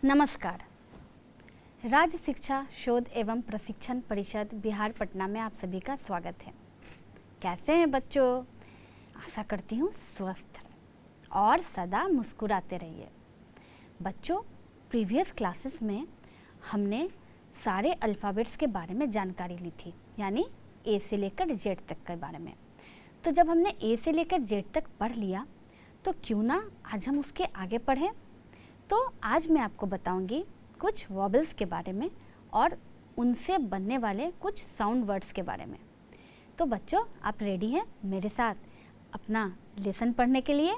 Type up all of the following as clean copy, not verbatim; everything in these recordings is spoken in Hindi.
नमस्कार। राज्य शिक्षा शोध एवं प्रशिक्षण परिषद बिहार पटना में आप सभी का स्वागत है। कैसे हैं बच्चों? आशा करती हूँ स्वस्थ और सदा मुस्कुराते रहिए। बच्चों, प्रीवियस क्लासेस में हमने सारे अल्फ़ाबेट्स के बारे में जानकारी ली थी, यानी ए से लेकर जेड तक के बारे में। तो जब हमने ए से लेकर जेड तक पढ़ लिया तो क्यों ना आज हम उसके आगे पढ़ें। तो आज मैं आपको बताऊंगी कुछ वॉबल्स के बारे में और उनसे बनने वाले कुछ साउंड वर्ड्स के बारे में। तो बच्चों, आप रेडी हैं मेरे साथ अपना लेसन पढ़ने के लिए?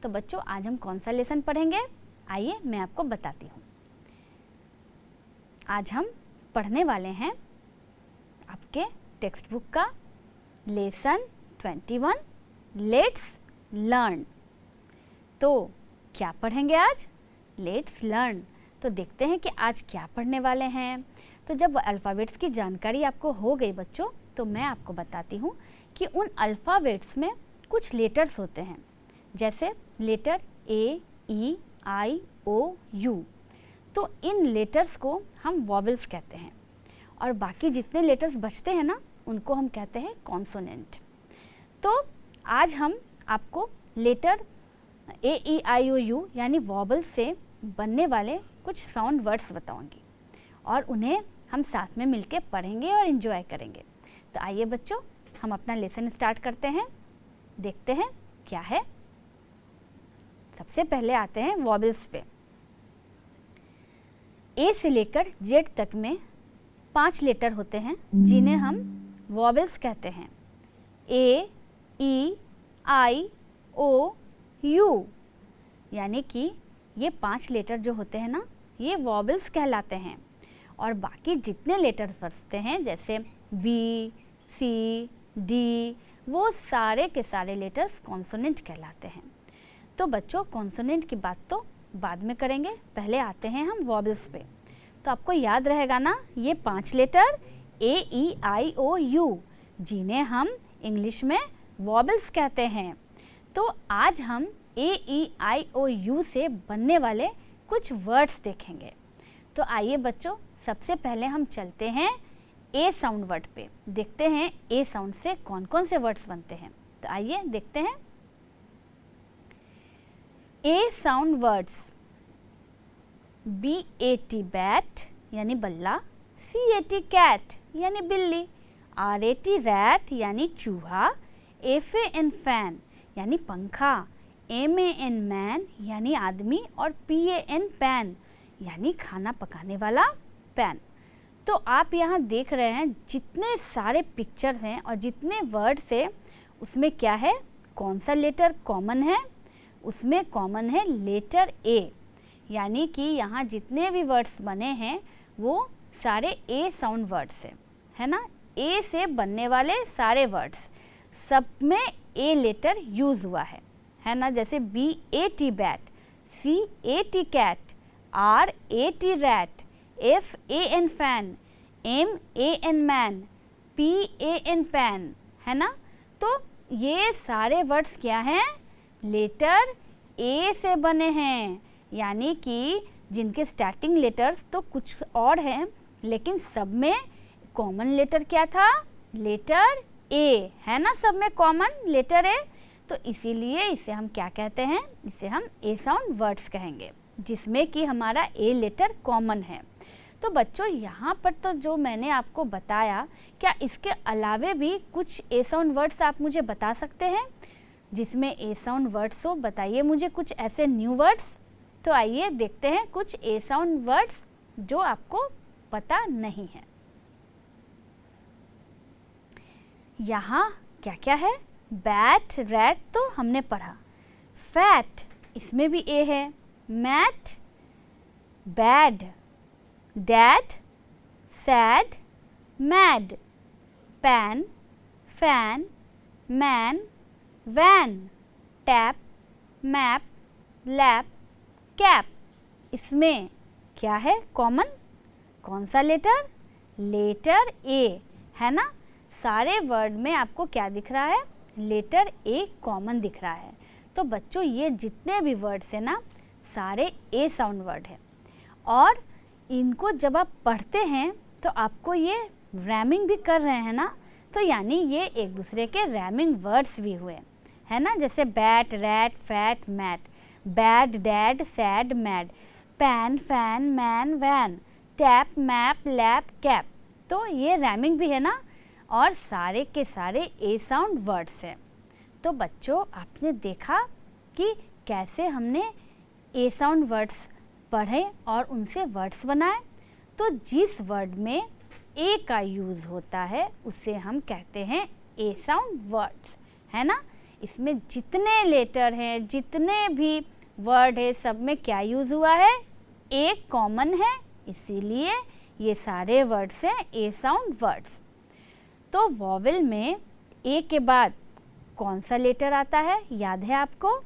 तो बच्चों, आज हम कौन सा लेसन पढ़ेंगे, आइए मैं आपको बताती हूँ। आज हम पढ़ने वाले हैं आपके टेक्स्ट बुक का लेसन 21 लेट्स लर्न। तो क्या पढ़ेंगे आज? Let's learn. तो देखते हैं कि आज क्या पढ़ने वाले हैं। तो जब अल्फ़ाबेट्स की जानकारी आपको हो गई बच्चों, तो मैं आपको बताती हूँ कि उन अल्फ़ाबेट्स में कुछ लेटर्स होते हैं, जैसे letter A, E, I, O, you. तो इन लेटर्स को हम वॉबल्स कहते हैं और बाकी जितने लेटर्स बचते हैं ना, उनको हम कहते हैं कॉन्सोनेंट। तो आज हम आपको letter A, E, I, O, U यानी वॉबल से बनने वाले कुछ साउंड वर्ड्स बताऊंगी और उन्हें हम साथ में मिलके पढ़ेंगे और एंजॉय करेंगे। तो आइए बच्चों, हम अपना लेसन स्टार्ट करते हैं। देखते हैं क्या है। सबसे पहले आते हैं वॉबल्स पे। ए से लेकर जेड तक में 5 लेटर होते हैं जिन्हें हम वॉबल्स कहते हैं। ए, ई, आई, ओ, यू, यानी कि ये 5 लेटर जो होते हैं ना, ये वॉबल्स कहलाते हैं। और बाकी जितने लेटर्स बचते हैं जैसे बी, सी, डी, वो सारे के सारे लेटर्स कॉन्सोनेंट कहलाते हैं। तो बच्चों, कॉन्सोनेंट की बात तो बाद में करेंगे, पहले आते हैं हम वॉबल्स पे। तो आपको याद रहेगा ना, ये 5 letter A, E, I, O, you, जिन्हें हम इंग्लिश में वॉबल्स कहते हैं। तो आज हम ए, ई, आई, ओ, यू से बनने वाले कुछ वर्ड्स देखेंगे। तो आइए बच्चों, सबसे पहले हम चलते हैं ए साउंड वर्ड पे। देखते हैं ए साउंड से कौन कौन से वर्ड्स बनते हैं। तो आइए देखते हैं। A sound words: B A T bat यानी बल्ला, सी ए टी कैट यानी बिल्ली, आर ए टी रैट यानी चूहा, एफ ए एन फैन यानी पंखा, एम ए एन मैन यानी आदमी और पी ए एन पैन यानी खाना पकाने वाला पैन। तो आप यहाँ देख रहे हैं जितने सारे पिक्चर्स हैं और जितने वर्ड्स हैं, उसमें क्या है, कौन सा लेटर कॉमन है? उसमें कॉमन है लेटर ए, यानी कि यहाँ जितने भी वर्ड्स बने हैं वो सारे ए साउंड वर्ड्स हैं, है ना। ए से बनने वाले सारे वर्ड्स, सब में ए लेटर यूज़ हुआ है ना। जैसे B A T bat, C A T cat, R A T rat, F A N fan, M A N man, P A N pan, है ना। तो ये सारे वर्ड्स क्या हैं? लेटर ए से बने हैं, यानी कि जिनके स्टार्टिंग लेटर्स तो कुछ और हैं, लेकिन सब में कॉमन लेटर क्या था? लेटर ए, है ना। सब में कॉमन लेटर ए, तो इसीलिए इसे हम क्या कहते हैं? इसे हम ए साउंड वर्ड्स कहेंगे, जिसमें कि हमारा ए लेटर कॉमन है। तो बच्चों, यहाँ पर तो जो मैंने आपको बताया, क्या इसके अलावे भी कुछ ए साउंड वर्ड्स आप मुझे बता सकते हैं जिसमें ए साउंड वर्ड्स हो? बताइए मुझे कुछ ऐसे न्यू वर्ड्स। तो आइए देखते हैं कुछ ए साउंड वर्ड्स जो आपको पता नहीं है। यहाँ क्या क्या है? बैट, रैट तो हमने पढ़ा। फैट, इसमें भी ए है। Mat, bad, dad, sad, mad, pan, fan, man, van, tap, map, lap, cap. इसमें क्या है कॉमन? कौन सा लेटर? लेटर ए, है ना। सारे वर्ड में आपको क्या दिख रहा है? लेटर ए कॉमन दिख रहा है। तो बच्चों, ये जितने भी वर्ड्स हैं ना, सारे ए साउंड वर्ड है। और इनको जब आप पढ़ते हैं तो आपको ये रैमिंग भी कर रहे हैं ना, तो यानी ये एक दूसरे के रैमिंग वर्ड्स भी हुए, है ना। जैसे bat, rat, fat, mat, bad, dad, sad, mad, pan, fan, man, van, tap, map, lap, cap, तो ये रैमिंग भी है ना, और सारे के सारे ए साउंड वर्ड्स हैं। तो बच्चों आपने देखा कि कैसे हमने ए साउंड वर्ड्स पढ़े और उनसे वर्ड्स बनाए। तो जिस वर्ड में ए का यूज़ होता है उसे हम कहते हैं ए साउंड वर्ड्स, है ना। इसमें जितने लेटर हैं, जितने भी वर्ड है, सब में क्या यूज़ हुआ है, ए कॉमन है, इसीलिए ये सारे वर्ड्स हैं ए साउंड वर्ड्स। तो वॉवेल में ए के बाद कौन सा लेटर आता है, याद है आपको?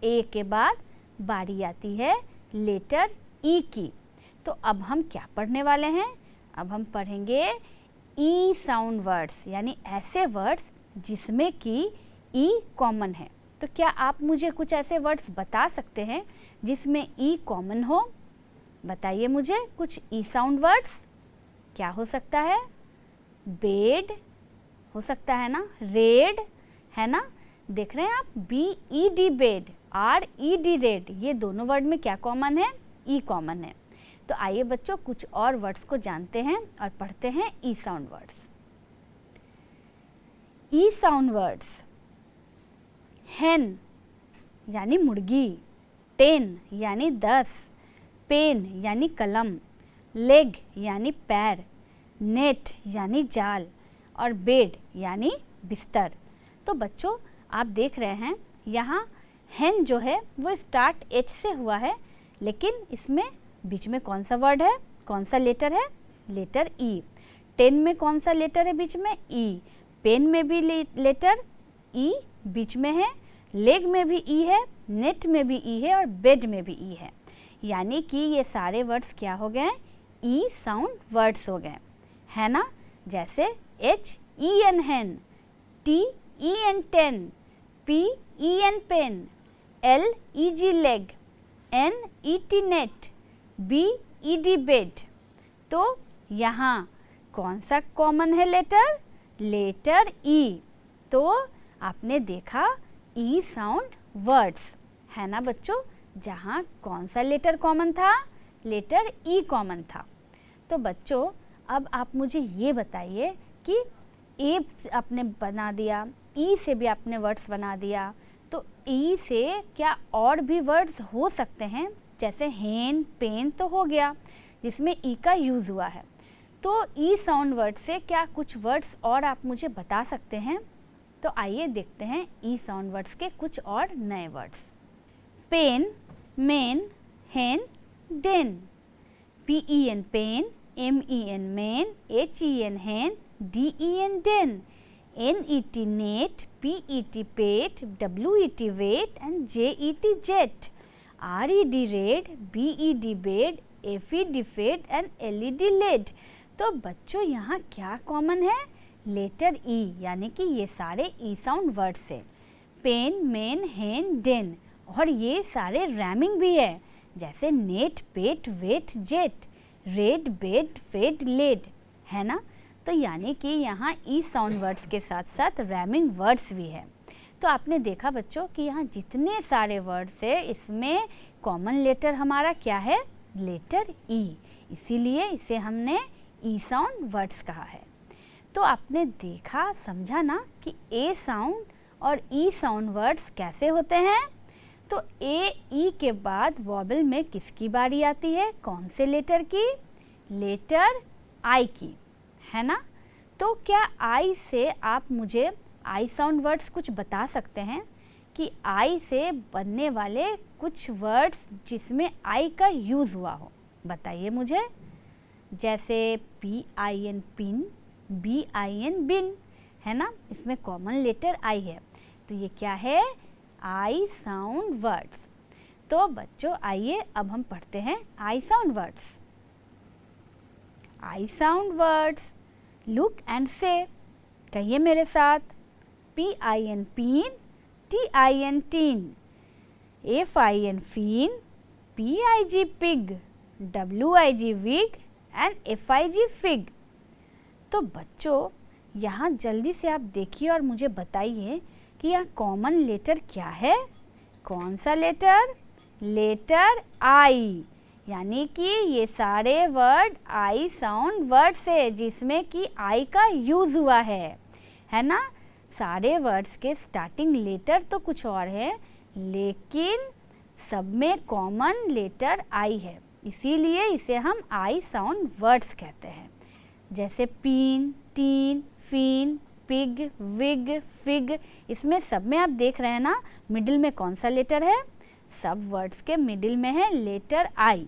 ए के बाद बारी आती है लेटर ई की। तो अब हम क्या पढ़ने वाले हैं? अब हम पढ़ेंगे ई साउंड वर्ड्स, यानी ऐसे वर्ड्स जिसमें कि ई कॉमन है। तो क्या आप मुझे कुछ ऐसे वर्ड्स बता सकते हैं जिसमें ई कॉमन हो? बताइए मुझे कुछ ई साउंड वर्ड्स। क्या हो सकता है? बेड हो सकता है ना, रेड है ना, देख रहे हैं आप, B E D bed, R E D red, ये दोनों वर्ड में क्या कॉमन है? ई कॉमन है। तो आइए बच्चों कुछ और वर्ड्स को जानते हैं और पढ़ते हैं ई साउंड वर्ड्स। ई साउंड वर्ड्स, हेन यानी मुर्गी, 10 यानी 10, पेन यानी कलम, लेग यानी पैर, नेट यानी जाल और बेड यानी बिस्तर। तो बच्चों आप देख रहे हैं यहाँ हेन जो है वो स्टार्ट एच से हुआ है, लेकिन इसमें बीच में कौन सा वर्ड है, कौन सा लेटर है? लेटर ई। 10 में कौन सा लेटर है बीच में? ई। पेन में भी लेटर ई बीच में है, लेग में भी ई है, नेट में भी ई है और बेड में भी ई है। यानी कि ये सारे वर्ड्स क्या हो गए? ई साउंड वर्ड्स हो गए, है ना। जैसे H E N hen, T E N ten, P E N pen, L E G leg, N E T net, B E D bed. तो यहाँ कौन सा कॉमन है लेटर? लेटर ई। तो आपने देखा ई साउंड वर्ड्स, है ना बच्चों। जहाँ कौन सा लेटर कॉमन था? लेटर ई कॉमन था। तो बच्चों अब आप मुझे ये बताइए कि ए आपने बना दिया, ई से भी आपने वर्ड्स बना दिया, तो ई से क्या और भी वर्ड्स हो सकते हैं? जैसे हेन, पेन तो हो गया जिसमें ई का यूज़ हुआ है। तो ई साउंड वर्ड से क्या कुछ वर्ड्स और आप मुझे बता सकते हैं? तो आइए देखते हैं ई साउंड वर्ड्स के कुछ और नए words. Pen, men, hen, den, P E N pen, M E N men, H E N hen, D E N den, N E T net, P E T pet, W E T wet and J E T jet, R E D red, B E D bed, F E D fed and L E D led. तो बच्चों यहाँ क्या कॉमन है? लेटर ई, यानी कि ये सारे ई साउंड वर्ड्स है। पेन, मेन, हेन, डेन, और ये सारे रैमिंग भी है, जैसे net, pet, wet, jet, red, bed, fed, led, है ना। तो यानी कि यहाँ ई साउंड वर्ड्स के साथ साथ रैमिंग वर्ड्स भी है। तो आपने देखा बच्चों कि यहाँ जितने सारे वर्ड्स है इसमें कॉमन लेटर हमारा क्या है? लेटर ई, इसीलिए इसे हमने ई साउंड वर्ड्स कहा है। तो आपने देखा, समझा ना कि ए साउंड और ई साउंड वर्ड्स कैसे होते हैं। तो ए ई के बाद वॉबल में किसकी बारी आती है? कौन से लेटर की? लेटर आई की, है ना। तो क्या आई से आप मुझे आई साउंड वर्ड्स कुछ बता सकते हैं कि आई से बनने वाले कुछ वर्ड्स जिसमें आई का यूज़ हुआ हो? बताइए मुझे। जैसे P I N pin, B I N bin, है ना, इसमें कॉमन लेटर आई है। तो ये क्या है? I sound words. तो बच्चों आइए अब हम पढ़ते हैं I sound words. I sound words, look and say, कहिए मेरे साथ। P I N pin, T I N tin, F I N fin, P I G pig, WIG wig and FIG fig. तो बच्चों यहाँ जल्दी से आप देखिए और मुझे बताइए कि यहाँ कॉमन लेटर क्या है। कौन सा लेटर? लेटर I, यानी कि ये सारे वर्ड आई साउंड वर्ड्स है जिसमें कि आई का यूज़ हुआ है ना। सारे वर्ड्स के स्टार्टिंग लेटर तो कुछ और है, लेकिन सब में कॉमन लेटर आई है, इसीलिए इसे हम आई साउंड वर्ड्स कहते हैं। जैसे पीन, टीन, फीन, पिग, विग, फिग, इसमें सब में आप देख रहे हैं ना मिडिल में कौन सा लेटर है? सब वर्ड्स के मिडिल में है लेटर आई,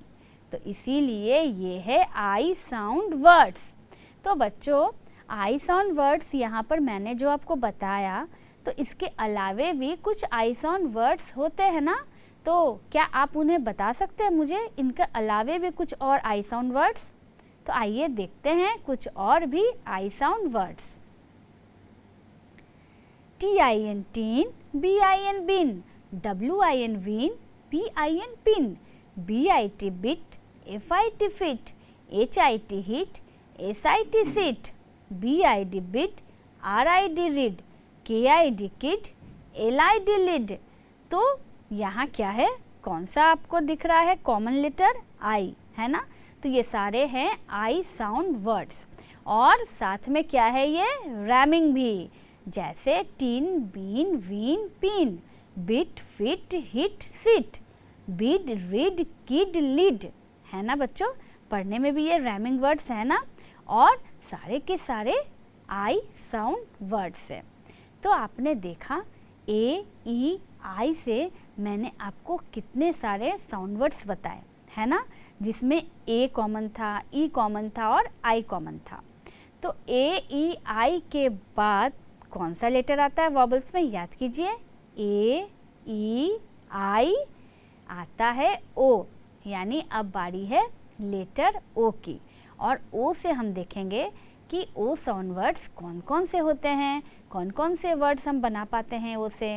तो इसीलिए ये है आई साउंड वर्ड्स। तो बच्चों आई साउंड वर्ड्स यहाँ पर मैंने जो आपको बताया, तो इसके अलावे भी कुछ आई साउंड वर्ड्स होते हैं ना, तो क्या आप उन्हें बता सकते हैं मुझे, इनके अलावे भी कुछ और आई साउंड वर्ड्स? तो आइए देखते हैं कुछ और भी I sound words. TIN tin, BIN bin, WIN win, PIN pin, BIT bit, FIT fit, HIT hit, SIT sit, BID bid, RID rid, KID kid, LID lid. तो यहाँ क्या है? कौन सा आपको दिख रहा है कॉमन लेटर? आई, है ना। तो ये सारे हैं आई साउंड वर्ड्स, और साथ में क्या है ये? रैमिंग भी, जैसे tin, bin, win, pin, bit, fit, hit, sit, bid, rid, kid, lid, है ना बच्चों। पढ़ने में भी ये रैमिंग वर्ड्स है ना, और सारे के सारे आई साउंड वर्ड्स है। तो आपने देखा ए, ई, आई से मैंने आपको कितने सारे साउंड वर्ड्स बताए, है ना, जिसमें ए कॉमन था, ई कॉमन था और आई कॉमन था। तो ए, ई, आई के बाद कौन सा लेटर आता है वॉबल्स में? याद कीजिए, ए, ई, आई, आता है ओ, यानी अब बारी है लेटर ओ की। और ओ से हम देखेंगे कि ओ साउंड वर्ड्स कौन कौन से होते हैं, कौन कौन से वर्ड्स हम बना पाते हैं ओ से,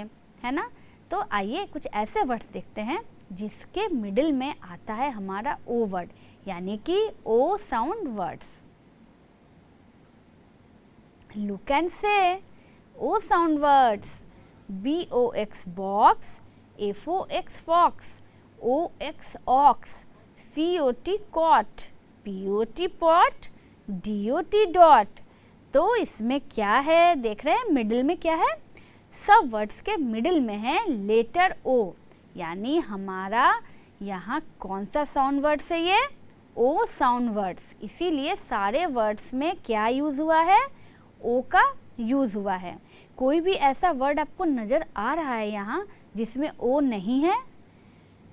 है ना। तो आइए कुछ ऐसे वर्ड्स देखते हैं जिसके मिडिल में आता है हमारा ओ वर्ड, यानी कि O sound words. Look and say O sound words. BOX box, FOX fox, OX ox, COT cot, POT pot, DOT dot. तो इसमें क्या है देख रहे हैं, मिडिल में क्या है? सब वर्ड्स के मिडिल में है लेटर ओ, यानी हमारा यहाँ कौन सा साउंड वर्ड्स है? ये ओ साउंड वर्ड्स, इसीलिए सारे वर्ड्स में क्या यूज़ हुआ है? ओ का यूज़ हुआ है। कोई भी ऐसा वर्ड आपको नज़र आ रहा है यहाँ जिसमें ओ नहीं है?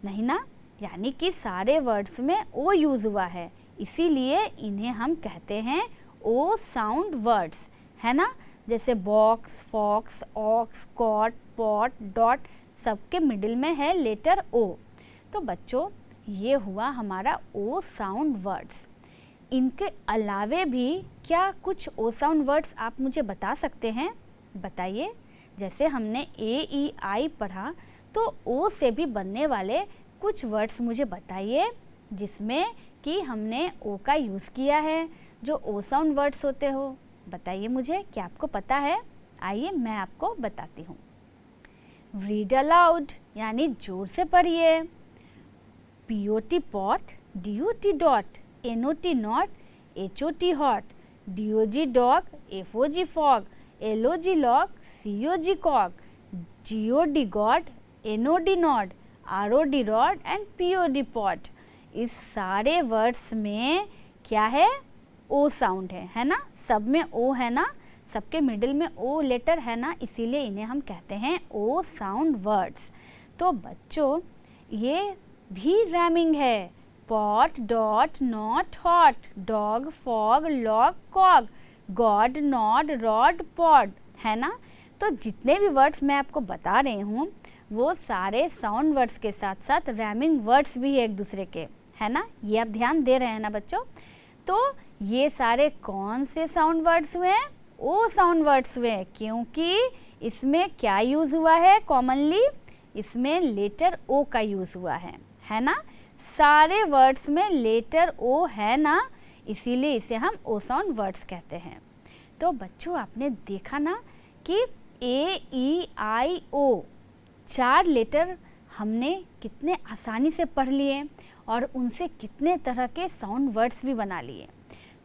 नहीं ना, यानी कि सारे वर्ड्स में ओ यूज़ हुआ है, इसीलिए इन्हें हम कहते हैं ओ साउंड वर्ड्स, है ना। जैसे box, fox, ox, cot, pot, dot, सबके मिडिल में है लेटर ओ। तो बच्चों ये हुआ हमारा ओ साउंड वर्ड्स। इनके अलावे भी क्या कुछ ओ साउंड वर्ड्स आप मुझे बता सकते हैं? बताइए। जैसे हमने ए, ई, आई पढ़ा, तो ओ से भी बनने वाले कुछ वर्ड्स मुझे बताइए जिसमें कि हमने ओ का यूज़ किया है, जो ओ साउंड वर्ड्स होते हो। बताइए मुझे, क्या आपको पता है? आइए मैं आपको बताती हूँ। रीड अलाउड, यानी जोर से पढ़िए। POT pot, DOT dot, NOT not, HOT hot, DOG dog, FOG fog, LOG log, COG cog, GOD god, NOD nod, ROD rod and POD pod. इस सारे वर्ड्स में क्या है? ओ साउंड है ना, सब में ओ है ना, सबके मिडिल में ओ लेटर है ना, इसीलिए इन्हें हम कहते हैं ओ साउंड वर्ड्स। तो बच्चों ये भी रैमिंग है। Pot, dot, not, hot, dog, fog, log, cog, god, nod, rod, pod, है ना। तो जितने भी वर्ड्स मैं आपको बता रही हूँ वो सारे साउंड वर्ड्स के साथ साथ रैमिंग वर्ड्स भी है एक दूसरे के, है ना। ये आप ध्यान दे रहे हैं ना बच्चों। तो ये सारे कौन से साउंड वर्ड्स हुए हैं? ओ साउंड वर्ड्स हुए हैं, क्योंकि इसमें क्या यूज़ हुआ है? कॉमनली इसमें लेटर ओ का यूज़ हुआ है ना। सारे वर्ड्स में लेटर ओ है ना, इसीलिए इसे हम ओ साउंड वर्ड्स कहते हैं। तो बच्चों आपने देखा ना कि ए ई आई ओ 4 लेटर हमने कितने आसानी से पढ़ लिए और उनसे कितने तरह के साउंड वर्ड्स भी बना लिए।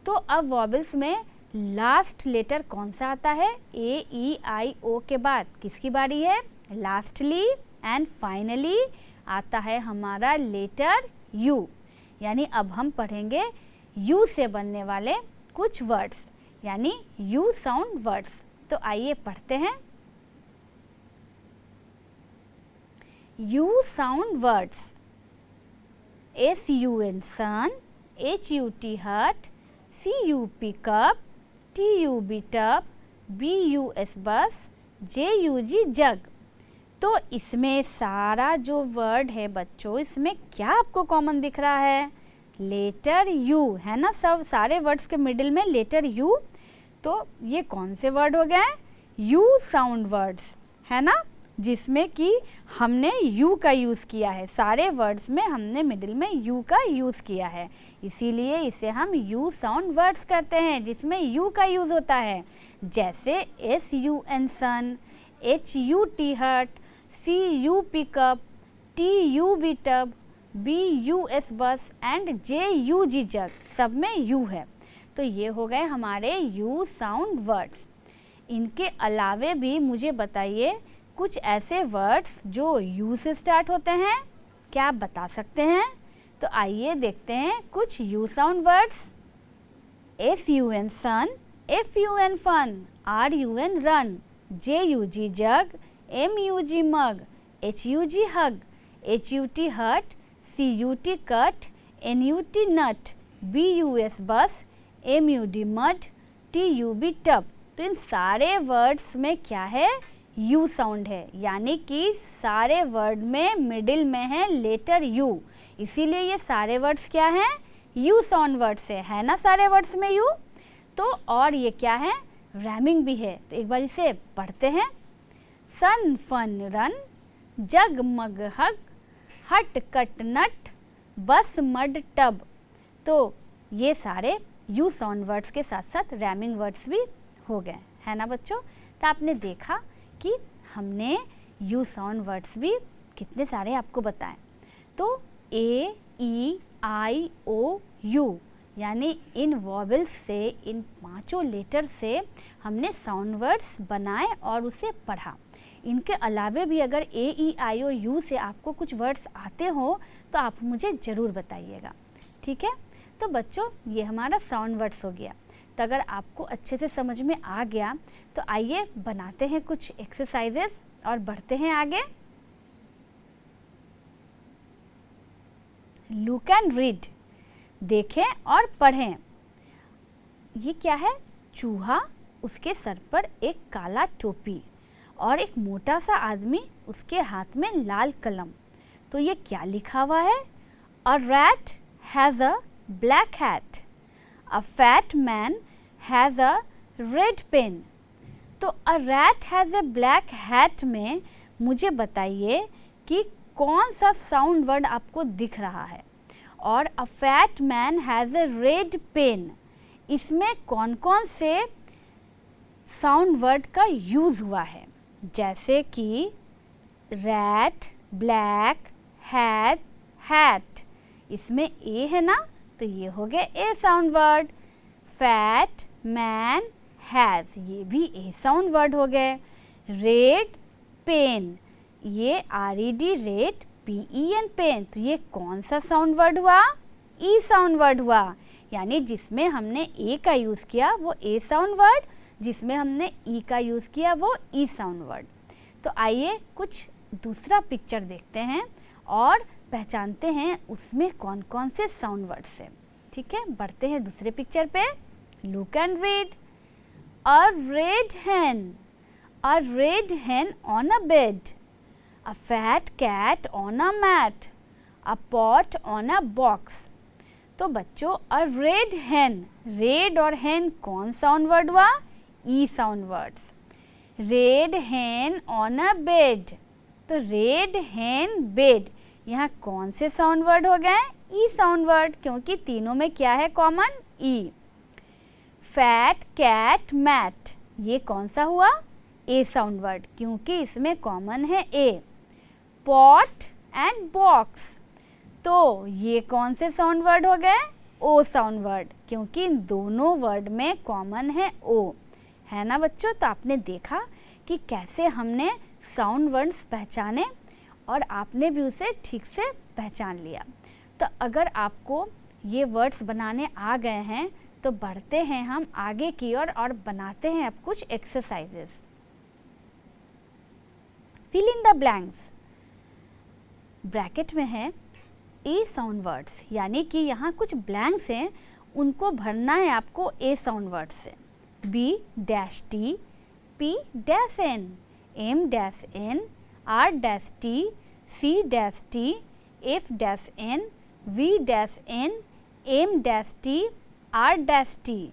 तो अब वॉबल्स में लास्ट लेटर कौन सा आता है? ए ई आई ओ के बाद किसकी बारी है? लास्टली एंड फाइनली आता है हमारा लेटर यू। यानी अब हम पढ़ेंगे यू से बनने वाले कुछ वर्ड्स, यानी यू साउंड वर्ड्स। तो आइए पढ़ते हैं। You sound words: SUN sun, HUT hut, CUP cup, TUB tub, BUS bus, JUG जग। तो इसमें सारा जो वर्ड है बच्चों, इसमें क्या आपको कॉमन दिख रहा है? लेटर यू है ना, सब सारे वर्ड्स के मिडिल में लेटर यू। तो ये कौन से वर्ड हो गए? यू साउंड वर्ड्स है ना, जिसमें कि हमने यू का यूज़ किया है। सारे वर्ड्स में हमने मिडिल में यू का यूज़ किया है, इसीलिए इसे हम यू साउंड वर्ड्स करते हैं, जिसमें यू का यूज़ होता है। जैसे SUN सन, HUT हट, CUP cup, TUB tub, BUS बस एंड JUG जग, सब में यू है। तो ये हो गए हमारे यू साउंड वर्ड्स। इनके अलावे भी मुझे बताइए कुछ ऐसे वर्ड्स जो यू से स्टार्ट होते हैं, क्या आप बता सकते हैं? तो आइए देखते हैं कुछ U sound words. SUN sun, FUN fun, RUN run, JUG jug, MUG mug, HUG hug, HUT hut, CUT cut, NUT nut, BUS bus, MUD mud, TUB tub. तो इन सारे वर्ड्स में क्या है? यू साउंड है, यानी कि सारे वर्ड में मिडिल में है लेटर यू, इसीलिए ये सारे वर्ड्स क्या हैं? यू साउंड वर्ड्स है ना, सारे वर्ड्स में यू। तो और ये क्या है? रैमिंग भी है। तो एक बार इसे पढ़ते हैं। सन फन रन, जग मग हग, हट कट नट, बस मड टब। तो ये सारे यू साउंड वर्ड्स के साथ साथ रैमिंग वर्ड्स भी हो गए, है ना बच्चों। तो आपने देखा कि हमने यू साउंड वर्ड्स भी कितने सारे आपको बताएं। तो ए ई आई ओ यू, यानी इन वॉबल्स से, इन 5 लेटर से हमने साउंड वर्ड्स बनाए और उसे पढ़ा। इनके अलावे भी अगर ए ई आई ओ यू से आपको कुछ वर्ड्स आते हो तो आप मुझे ज़रूर बताइएगा, ठीक है। तो बच्चों ये हमारा साउंड वर्ड्स हो गया। तो अगर आपको अच्छे से समझ में आ गया तो आइए बनाते हैं कुछ एक्सरसाइजेस और बढ़ते हैं आगे। लुक एंड रीड, देखें और पढ़ें। ये क्या है? चूहा, उसके सर पर एक काला टोपी और एक मोटा सा आदमी, उसके हाथ में लाल कलम। तो ये क्या लिखा हुआ है? A rat has a black hat, a fat man has a red pen. तो a rat has a black hat में मुझे बताइए कि कौन सा साउंड वर्ड आपको दिख रहा है, और a fat man has a red pen, इसमें कौन कौन से साउंड वर्ड का यूज़ हुआ है? जैसे कि रैट, ब्लैक, हैट, हैट, इसमें ए है ना, तो ये हो गया A sound word. Fat, man, has, ये भी ए साउंड वर्ड हो गए। रेड, पेन, ये RED रेड, PEN पेन, तो ये कौन सा साउंड वर्ड हुआ? ई साउंड वर्ड हुआ। यानी जिसमें हमने ए का यूज़ किया वो ए साउंड वर्ड, जिसमें हमने ई का यूज़ किया वो ई साउंड वर्ड। तो आइए कुछ दूसरा पिक्चर देखते हैं और पहचानते हैं उसमें कौन कौन से साउंड वर्ड्स हैं, ठीक है। बढ़ते हैं दूसरे पिक्चर पे। Look and read. A red hen, a red hen on a bed, a fat cat on a mat, a pot on a box। तो बच्चों अ रेड hen, रेड और hen कौन साउंड वर्ड हुआ? E sound words. Red hen on a bed, तो रेड hen बेड, यहाँ कौन से साउंड वर्ड हो गए? ई साउंड वर्ड, क्योंकि तीनों में क्या है कॉमन? ई। फैट, कैट, मैट, ये कौन सा हुआ? ए साउंड वर्ड, क्योंकि इसमें कॉमन है ए। पॉट एंड बॉक्स, तो ये कौन से साउंड वर्ड हो गए? ओ साउंड वर्ड, क्योंकि इन दोनों वर्ड में कॉमन है ओ, है ना बच्चों? तो आपने देखा कि कैसे हमने साउंड वर्ड्स पहचाने और आपने भी उसे ठीक से पहचान लिया। तो अगर आपको ये वर्ड्स बनाने आ गए हैं तो बढ़ते हैं हम आगे की ओर और बनाते हैं अब कुछ exercises. Fill in the blanks, bracket में है ए साउंड वर्ड्स, यानी कि यहाँ कुछ ब्लैंक्स हैं, उनको भरना है आपको ए साउंड वर्ड से। B dash T, P dash N, M dash N, R dash T, C dash T, F dash N, V dash N, M dash T, R dash T.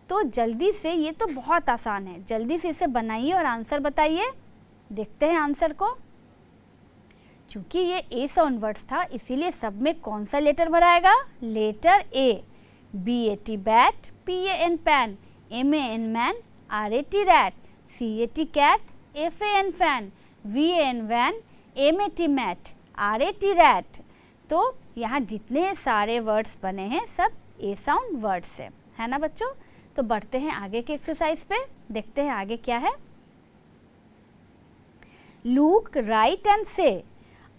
तो जल्दी से, ये तो बहुत आसान है, जल्दी से इसे बनाइए और आंसर बताइए। देखते हैं आंसर को। चूँकि ये ए साउंड वर्ड्स था इसीलिए सब में कौन सा लेटर भराएगा? Letter A. B A T bat, P A N pan, M A N man, R A T rat, C A T cat, F A N fan, V A N van, M A T mat, R A T rat. तो यहाँ जितने सारे वर्ड्स बने हैं सब ए साउंड वर्ड्स है ना बच्चों? तो बढ़ते हैं आगे के एक्सरसाइज पे, देखते हैं आगे क्या है। लुक, राइट एंड से।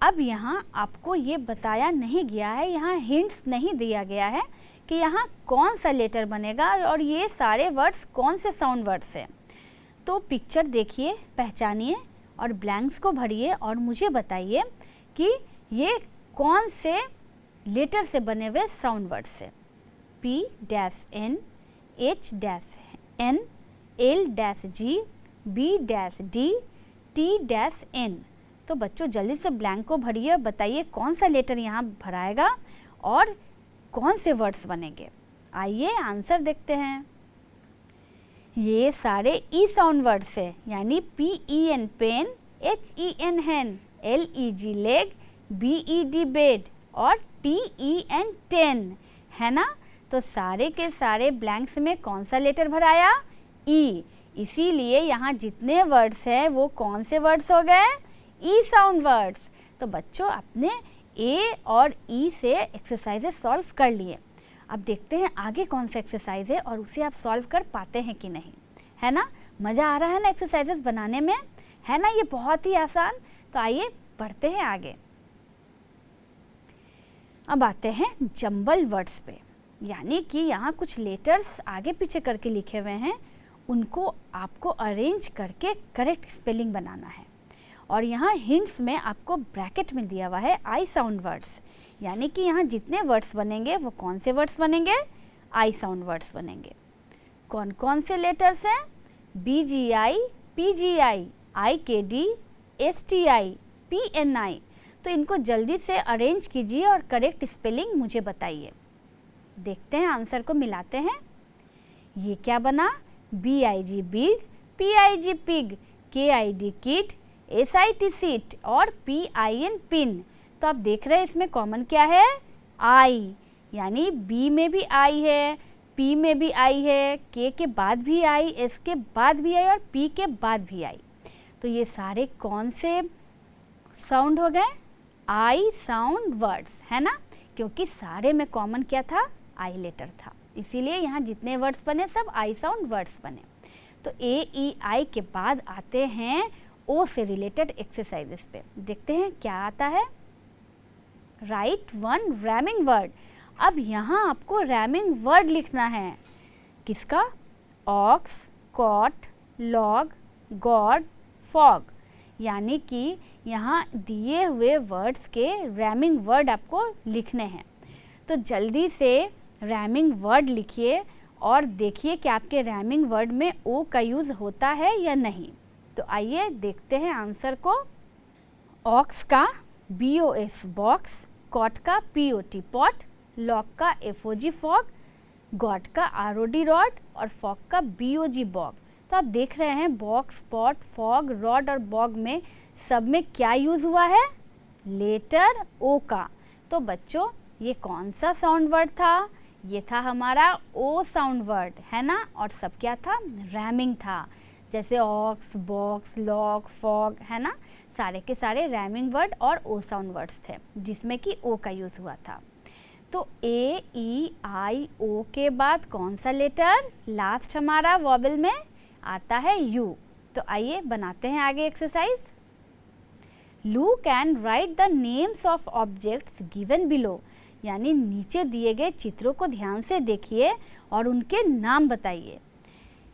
अब यहाँ आपको ये बताया नहीं गया है, यहाँ हिंट्स नहीं दिया गया है कि यहाँ कौन सा लेटर बनेगा और ये सारे वर्ड्स कौन से साउंड वर्ड्स हैं। तो पिक्चर देखिए, पहचानिए और ब्लैंक्स को भरिए और मुझे बताइए कि ये कौन से लेटर से बने हुए साउंड वर्ड्स है। P dash N, H dash N, L dash G, B dash D, T dash N. तो बच्चों जल्दी से ब्लैंक को भरिए और बताइए कौन सा लेटर यहाँ भराएगा और कौन से वर्ड्स बनेंगे। आइए आंसर देखते हैं। ये सारे ई साउंड वर्ड्स है, यानी P E N pen, H E N hen, L E G leg, B E D bed और टी ई एन टेन, है ना? तो सारे के सारे ब्लैंक्स में कौन सा लेटर भराया? ई। इसीलिए यहाँ जितने वर्ड्स हैं वो कौन से वर्ड्स हो गए? ई साउंड वर्ड्स। तो बच्चों अपने ए और ई से एक्सरसाइजेस सॉल्व कर लिए। अब देखते हैं आगे कौन सा एक्सरसाइज है और उसे आप सॉल्व कर पाते हैं कि नहीं, है ना? मज़ा आ रहा है ना एक्सरसाइजेस बनाने में, है ना? ये बहुत ही आसान। तो आइए बढ़ते हैं आगे। अब आते हैं जंबल वर्ड्स पे, यानी कि यहाँ कुछ लेटर्स आगे पीछे करके लिखे हुए हैं, उनको आपको अरेंज करके करेक्ट स्पेलिंग बनाना है। और यहाँ हिंट्स में आपको ब्रैकेट में दिया हुआ है आई साउंड वर्ड्स, यानी कि यहाँ जितने वर्ड्स बनेंगे वो कौन से वर्ड्स बनेंगे? आई साउंड वर्ड्स बनेंगे। कौन कौन से लेटर्स हैं? B ji I, P G I, I K D, S T I, P N I. तो इनको जल्दी से अरेंज कीजिए और करेक्ट स्पेलिंग मुझे बताइए। देखते हैं आंसर को मिलाते हैं। ये क्या बना? B I G big, P I G pig, K I D kid, S I T sit और पी आई एन पिन। तो आप देख रहे हैं इसमें कॉमन क्या है? आई, यानी बी में भी आई है, पी में भी आई है, के बाद भी आई, एस के बाद भी आई और पी के बाद भी आई। तो ये सारे कौन से साउंड हो गए? आई साउंड वर्ड्स, है ना? क्योंकि सारे में कॉमन क्या था? आई लेटर था, इसीलिए यहाँ जितने वर्ड्स बने सब आई साउंड वर्ड्स बने। तो ए ई आई के बाद आते हैं ओ से रिलेटेड एक्सरसाइजेस पे। देखते हैं क्या आता है। Write one rhyming word. अब यहाँ आपको रैमिंग वर्ड लिखना है। किसका? Ox, cot, log, god, fog. यानी कि यहाँ दिए हुए वर्ड्स के रैमिंग वर्ड आपको लिखने हैं। तो जल्दी से रैमिंग वर्ड लिखिए और देखिए कि आपके रैमिंग वर्ड में ओ का यूज़ होता है या नहीं। तो आइए देखते हैं आंसर को। ऑक्स का B O S box, cot का P O T pot, log का F O G fog, god का आर ओ डी रॉड और फॉग का बी ओ जी बॉग। तो आप देख रहे हैं बॉक्स, पॉट, फॉग, रॉड और बॉग में सब में क्या यूज़ हुआ है? लेटर ओ का। तो बच्चों ये कौन सा साउंड वर्ड था? ये था हमारा ओ साउंड वर्ड, है ना। और सब क्या था? रैमिंग था, जैसे ऑक्स, बॉक्स, लॉक, फॉग, है ना। सारे के सारे रैमिंग वर्ड और ओ साउंड वर्ड्स थे जिसमें कि ओ का यूज़ हुआ था। तो ए, ई, आई, ओ के बाद कौन सा लेटर लास्ट हमारा वॉवेल में आता है? यू। तो आइए बनाते हैं आगे exercise. Look and right the names of objects given below, यानी नीचे दिए गए चित्रों को ध्यान से देखिए और उनके नाम बताइए।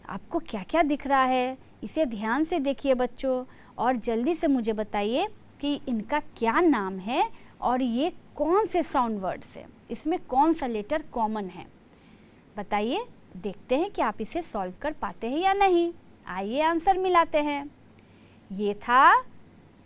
आपको क्या क्या दिख रहा है इसे ध्यान से देखिए बच्चों, और जल्दी से मुझे बताइए कि इनका क्या नाम है और ये कौन से साउंड वर्ड्स है, इसमें कौन सा लेटर कॉमन है। बताइए, देखते हैं कि आप इसे सॉल्व कर पाते हैं या नहीं। आइए आंसर मिलाते हैं। ये था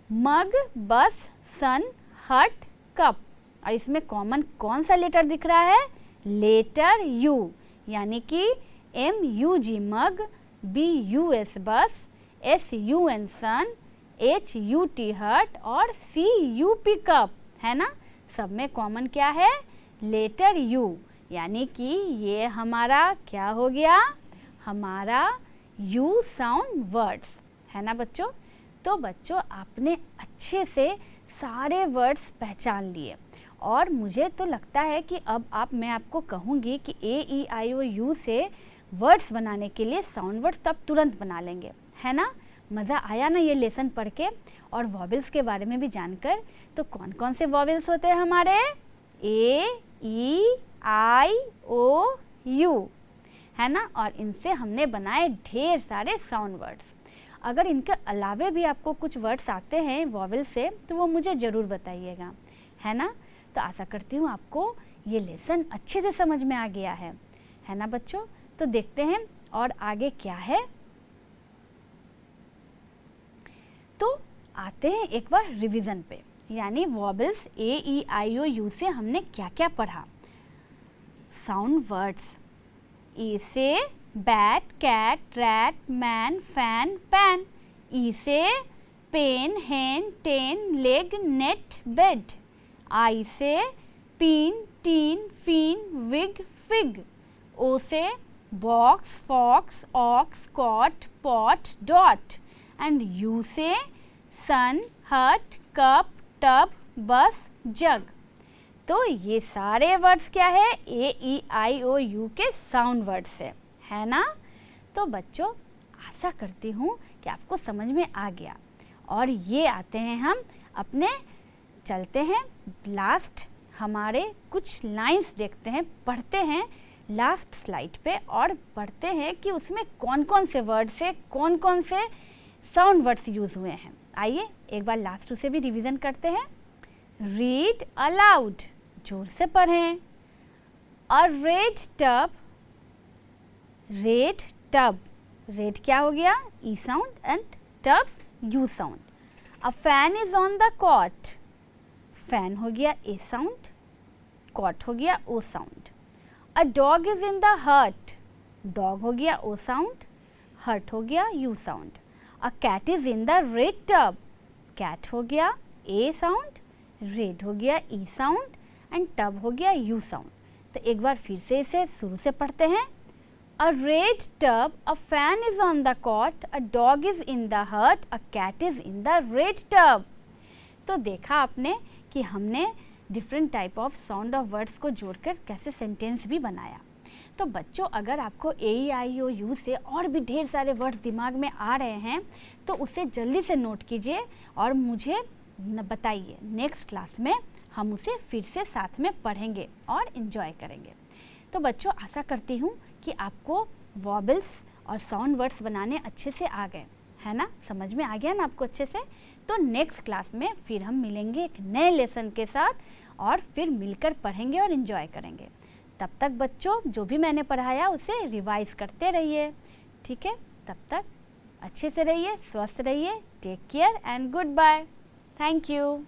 मग, बस, सन, हट, कप, और इसमें कॉमन कौन सा लेटर दिख रहा है? लेटर यू, यानी कि MUG मग, BUS बस, SUN सन, HUT हट और CUP कप, है ना। सब में कॉमन क्या है? लेटर यू, यानी कि ये हमारा क्या हो गया? हमारा यू साउंड वर्ड्स, है ना बच्चों। तो बच्चों आपने अच्छे से सारे वर्ड्स पहचान लिए और मुझे तो लगता है कि अब मैं आपको कहूँगी कि AEIOU से वर्ड्स बनाने के लिए साउंड वर्ड्स तब तुरंत बना लेंगे, है ना। मज़ा आया ना ये लेसन पढ़ के और वॉवेल्स के बारे में भी जानकर। तो कौन कौन से वॉवेल्स होते हैं हमारे? AEIOU, है ना। और इनसे हमने बनाए ढेर सारे साउंड वर्ड्स। अगर इनके अलावे भी आपको कुछ वर्ड्स आते हैं वॉवेल से तो वो मुझे ज़रूर बताइएगा, है ना। तो आशा करती हूँ आपको ये लेसन अच्छे से समझ में आ गया है ना बच्चों। तो देखते हैं और आगे क्या है। तो आते हैं एक बार रिवीजन पे, यानी वॉवेल्स AEIOU से हमने क्या क्या पढ़ा। साउंड वर्ड्स, ए से bat, cat, rat, man, fan, pan. E से pen, hen, ten, leg, net, bed. I से pin, tin, fin, wig, fig. O से box, fox, ox, cot, pot, dot. And U से सन, हट, कप, टब, बस, जग। तो ये सारे वर्ड्स क्या है? AEIOU के साउंड वर्ड्स है ना। तो बच्चों आशा करती हूँ कि आपको समझ में आ गया। और ये आते हैं हम अपने, चलते हैं लास्ट हमारे कुछ लाइंस देखते हैं, पढ़ते हैं लास्ट स्लाइड पे और पढ़ते हैं कि उसमें कौन कौन से वर्ड से कौन कौन से साउंड वर्ड्स यूज़ हुए हैं। आइए एक बार लास्ट से भी रिवीजन करते हैं। रीड अलाउड, जोर से पढ़ें। A red tub, red tub, red क्या हो गया? E sound and tub U sound. A fan is on the cot, fan हो गया ए साउंड, कॉट हो गया O sound. A dog is in the hut, dog हो गया ओ साउंड, हट हो गया U sound. A cat is in the red tub, cat हो गया ए साउंड, रेड हो गया ई साउंड एंड टब हो गया यू साउंड। तो एक बार फिर से इसे शुरू से पढ़ते हैं। A red tub, a fan is on the cot, a dog is in the hut, a cat is in the red tub. तो देखा आपने कि हमने different type of sound of words को जोड़कर कैसे सेंटेंस भी बनाया। तो बच्चों अगर आपको AEIOU से और भी ढेर सारे वर्ड्स दिमाग में आ रहे हैं तो उसे जल्दी से नोट कीजिए और मुझे बताइए। नेक्स्ट क्लास में हम उसे फिर से साथ में पढ़ेंगे और इन्जॉय करेंगे। तो बच्चों आशा करती हूँ कि आपको वॉवेल्स और साउंड वर्ड्स बनाने अच्छे से आ गए, है ना। समझ में आ गया ना आपको अच्छे से। तो नेक्स्ट क्लास में फिर हम मिलेंगे एक नए लेसन के साथ और फिर मिलकर पढ़ेंगे और इन्जॉय करेंगे। तब तक बच्चों जो भी मैंने पढ़ाया उसे रिवाइज करते रहिए, ठीक है। तब तक अच्छे से रहिए, स्वस्थ रहिए। Take care and goodbye. Thank you.